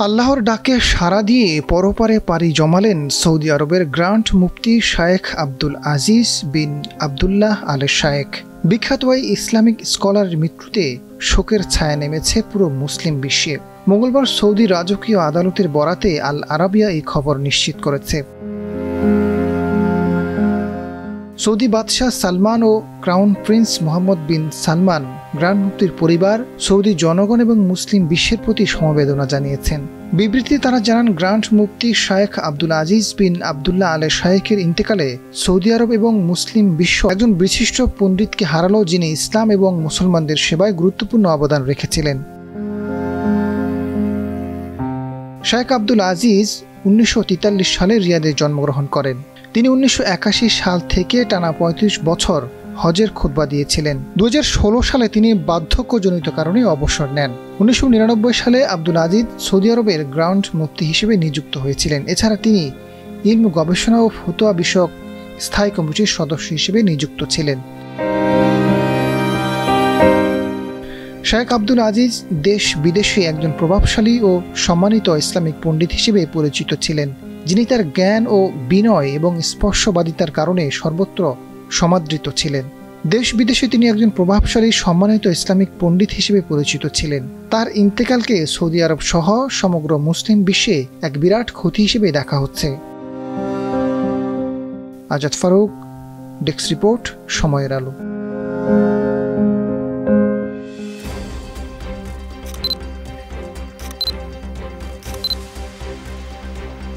আল্লাহর ডাকে সাড়া দিয়ে পরপারে পাড়ি জমালেন সৌদি আরবের গ্র্যান্ড মুফতি শায়েখ আব্দুল আজিজ বিন আবদুল্লাহ আল শায়েখ। বিখ্যাত এই ইসলামিক স্কলারের মৃত্যুতে শোকের ছায়া নেমেছে পুরো মুসলিম বিশ্বে। মঙ্গলবার সৌদি রাজকীয় আদালতের বরাতে আল আরাবিয়া এই খবর নিশ্চিত করেছে। সৌদি বাদশাহ সালমান ও ক্রাউন প্রিন্স মোহাম্মদ বিন সালমান গ্র্যান্ড মুফতির পরিবার, সৌদি জনগণ এবং মুসলিম বিশ্বের প্রতি সমবেদনা জানিয়েছেন। বিবৃতিতে তারা জানান, গ্র্যান্ড মুফতি শায়েখ আব্দুল আজিজ বিন আবদুল্লাহ আল শায়েখের ইন্তেকালে সৌদি আরব এবং মুসলিম বিশ্ব একজন বিশিষ্ট পণ্ডিতকে হারালো, যিনি ইসলাম এবং মুসলমানদের সেবায় গুরুত্বপূর্ণ অবদান রেখেছিলেন। শায়েখ আব্দুল আজিজ 1943 সালে রিয়াদে জন্মগ্রহণ করেন। তিনি 1981 সাল থেকে টানা 35 বছর হজের খুতবা দিয়েছিলেন। 2016 সালে তিনি বার্ধক্যজনিত কারণে অবসর নেন। 1999 সালে আব্দুল আজিজ সৌদি আরবের গ্র্যান্ড মুফতি হিসেবে নিযুক্ত হয়েছিলেন। এছাড়া তিনি ইলম গবেষণা ও ফতোয়া বিষয়ক স্থায়ী কমিটির সদস্য হিসেবে নিযুক্ত ছিলেন। শায়েখ আব্দুল আজিজ দেশ বিদেশে একজন প্রভাবশালী ও সম্মানিত ইসলামিক পণ্ডিত হিসেবে পরিচিত ছিলেন, যিনি তার জ্ঞান ও বিনয় এবং স্পর্শবাদিতার কারণে সর্বত্র সমাদৃত ছিলেন। দেশ বিদেশে তিনি একজন প্রভাবশালী সম্মানিত ইসলামিক পণ্ডিত হিসেবে পরিচিত ছিলেন। তার ইন্তেকালকে সৌদি আরব সহ সমগ্র মুসলিম বিশ্বে এক বিরাট ক্ষতি হিসেবে দেখা হচ্ছে। আজাদ ফারুক, ডেস্ক রিপোর্ট, সময়ের আলো।